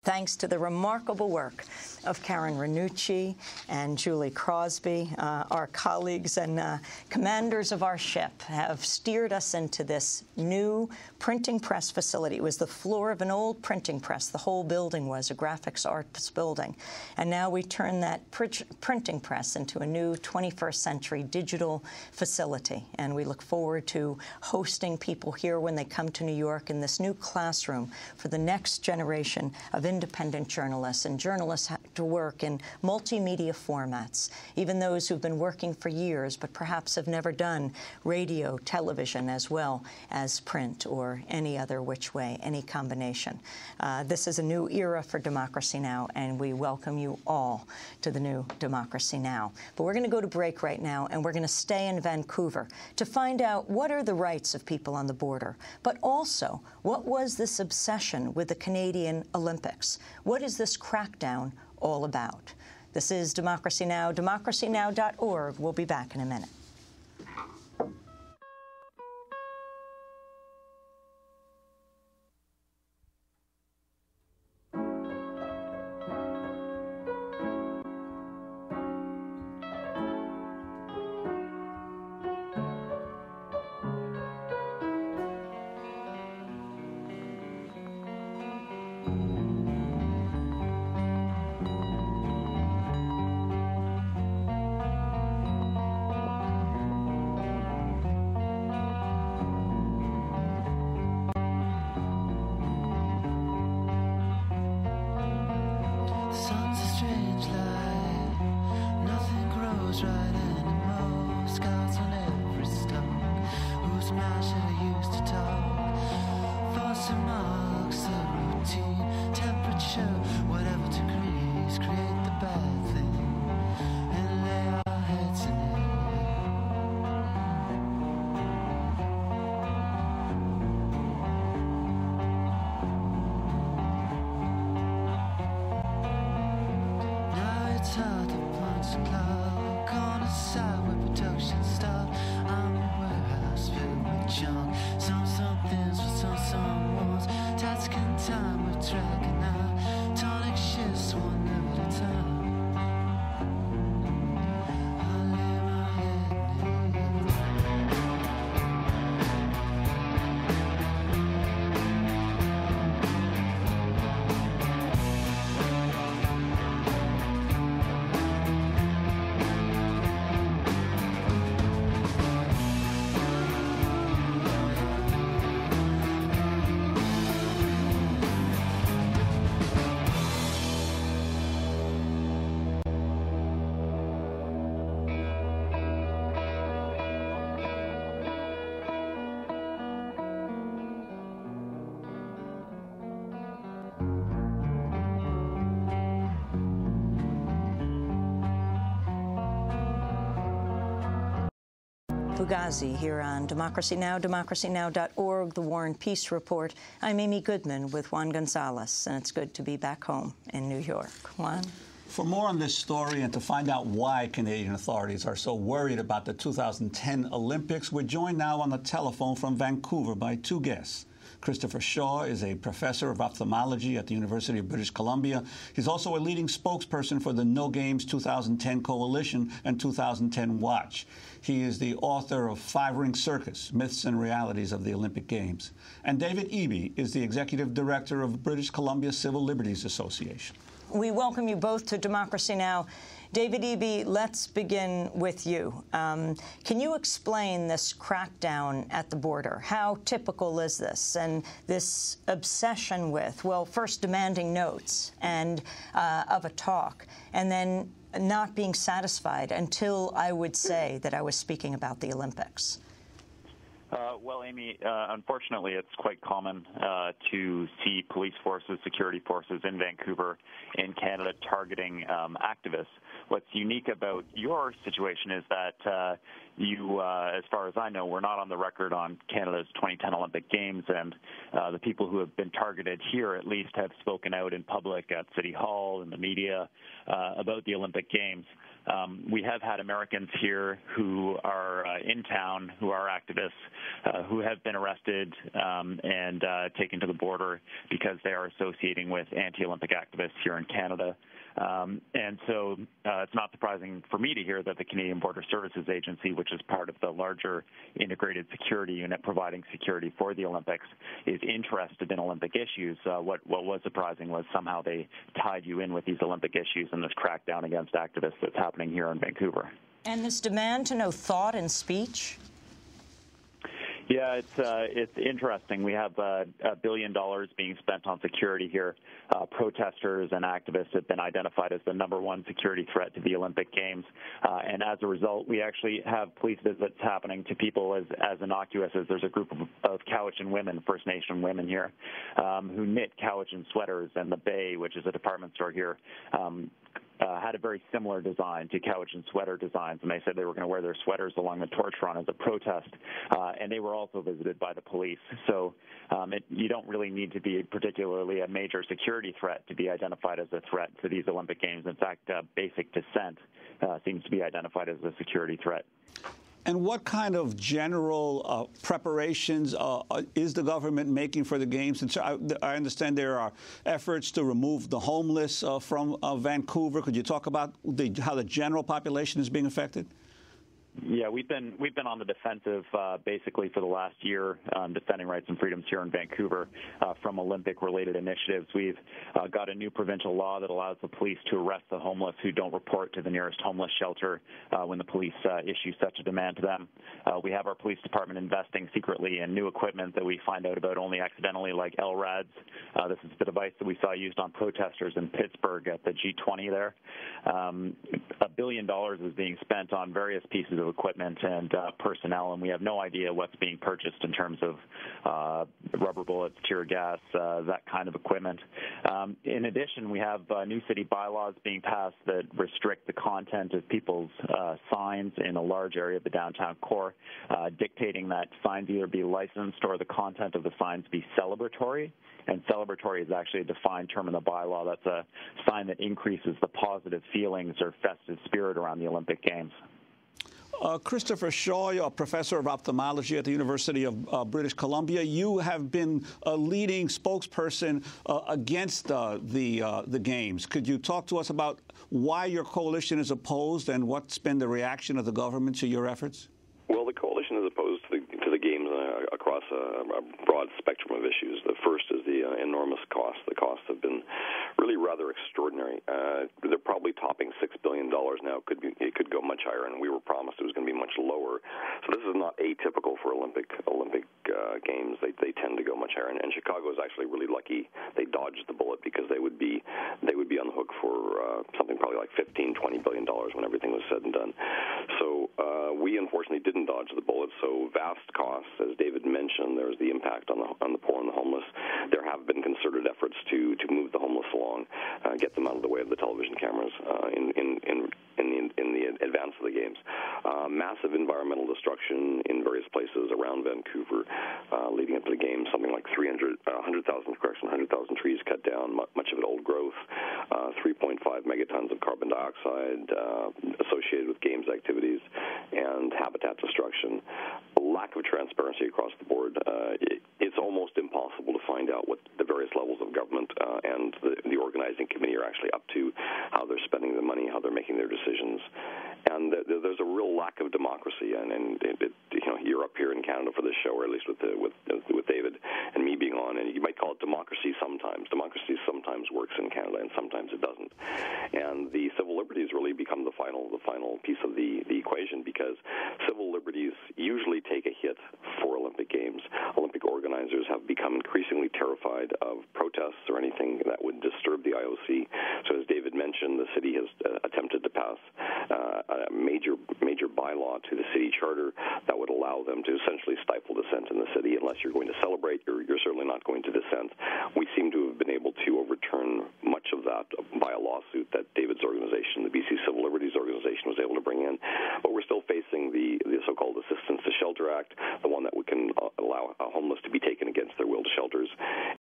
thanks to the remarkable work of Karen Ranucci and Julie Crosby. Our colleagues and commanders of our ship have steered us into this new printing press facility. It was the floor of an old printing press. The whole building was a graphics arts building. And now we turn that printing press into a new 21st century digital facility. And we look forward to hosting people here when they come to New York in this new classroom for the next generation of independent journalists. And journalists have to work in multimedia formats, even those who've been working for years but perhaps have never done radio, television, as well as print or any other which way, any combination. This is a new era for Democracy Now!, and we welcome you all to the new Democracy Now! But we're going to go to break right now, and we're going to stay in Vancouver to find out what are the rights of people on the border, but also what was this obsession with the Canadian Olympics? What is this crackdown all about? This is Democracy Now!, democracynow.org. We'll be back in a minute. Fugazi here on Democracy Now!, democracynow.org, the War and Peace Report. I'm Amy Goodman with Juan Gonzalez, and it's good to be back home in New York. Juan? For more on this story and to find out why Canadian authorities are so worried about the 2010 Olympics, we're joined now on the telephone from Vancouver by two guests. Christopher Shaw is a professor of ophthalmology at the University of British Columbia. He's also a leading spokesperson for the No Games 2010 Coalition and 2010 Watch. He is the author of Five Ring Circus, Myths and Realities of the Olympic Games. And David Eby is the executive director of British Columbia Civil Liberties Association. We welcome you both to Democracy Now! David Eby, let's begin with you. Can you explain this crackdown at the border? How typical is this? And this obsession with, well, first demanding notes and of a talk, and then not being satisfied until I would say that I was speaking about the Olympics. Well, Amy, unfortunately, it's quite common to see police forces, security forces in Vancouver, in Canada, targeting activists. What's unique about your situation is that you, as far as I know, were not on the record on Canada's 2010 Olympic Games, and the people who have been targeted here at least have spoken out in public at City Hall, in the media, about the Olympic Games. We have had Americans here who are in town, who are activists, who have been arrested and taken to the border because they are associating with anti-Olympic activists here in Canada. And so it's not surprising for me to hear that the Canadian Border Services Agency, which is part of the larger integrated security unit providing security for the Olympics, is interested in Olympic issues. What was surprising was somehow they tied you in with these Olympic issues and this crackdown against activists that's happening here in Vancouver. And this demand to know thought and speech? Yeah, it's interesting. We have $1 billion being spent on security here. Protesters and activists have been identified as the #1 security threat to the Olympic Games. And as a result, we actually have police visits happening to people as innocuous as there's a group of Cowichan women, First Nation women here, who knit Cowichan sweaters, and the Bay, which is a department store here, had a very similar design to Cowichan sweater designs, and they said they were going to wear their sweaters along the torch run as a protest, and they were also visited by the police. So you don't really need to be particularly a major security threat to be identified as a threat to these Olympic Games. In fact, basic dissent seems to be identified as a security threat. And what kind of general preparations is the government making for the Games? And so I understand there are efforts to remove the homeless from Vancouver. Could you talk about how the general population is being affected? Yeah, we've been on the defensive basically for the last year, defending rights and freedoms here in Vancouver from Olympic-related initiatives. We've got a new provincial law that allows the police to arrest the homeless who don't report to the nearest homeless shelter when the police issue such a demand to them. We have our police department investing secretly in new equipment that we find out about only accidentally, like LRADs. This is the device that we saw used on protesters in Pittsburgh at the G20 there. $1 billion is being spent on various pieces of equipment and personnel, and we have no idea what's being purchased in terms of rubber bullets, tear gas, that kind of equipment. In addition, we have new city bylaws being passed that restrict the content of people's signs in a large area of the downtown core, dictating that signs either be licensed or the content of the signs be celebratory. And celebratory is actually a defined term in the bylaw. That's a sign that increases the positive feelings or festive spirit around the Olympic Games. Christopher Shaw, a professor of ophthalmology at the University of British Columbia. You have been a leading spokesperson against the Games. Could you talk to us about why your coalition is opposed and what's been the reaction of the government to your efforts? Well, the coalition is opposed to the Games across a broad spectrum of issues. The first is the enormous costs. The costs have been really rather extraordinary. They're probably topping $6 billion now. It could go much higher, and we were promised it was going to be much lower. So this is not atypical for Olympic Games. They tend to go much higher, and Chicago is actually really lucky they dodged the bullet, because they would be on the hook for something probably like $15-20 billion when everything was said and done. So we unfortunately didn't dodge the bullet. So vast costs, as David mentioned. There's the impact on the poor and the homeless. There have been concerted efforts to move the homeless along, get them out of the way of the television cameras in the advance of the Games. Massive environmental destruction in various places around Vancouver leading up to the Games. Something like 100,000 trees cut down, much of it old growth. 3.5 megatons of carbon dioxide associated with Games activities, and habitat destruction. A lack of transparency across the board. It's almost impossible to find out what the various levels of government and the organizing committee are actually up to, how they're spending the money, how they're making their decisions. And there's a real lack of democracy. And you're up here in Canada for this show, or at least with David and me being on, and you might call it democracy sometimes. Democracy sometimes works in Canada, and sometimes it doesn't. And the civil liberties really become the final piece of the equation, because civil liberties usually take a hit for Olympic Games. Olympic organizers have become increasingly terrified of protests or anything that would disturb the IOC. So as David mentioned, the city has attempted to pass a major bylaw to the city charter that would allow them to essentially stifle dissent in the city. Unless you're going to celebrate, you're certainly not going to dissent. We seem to have been able to overturn much of that by a lawsuit that David's organization, the BC Civil Liberties Organization, was able to bring in. But we're still facing the so-called Assistance to Shelter Act, the one that can allow homeless to be taken against their will to shelters.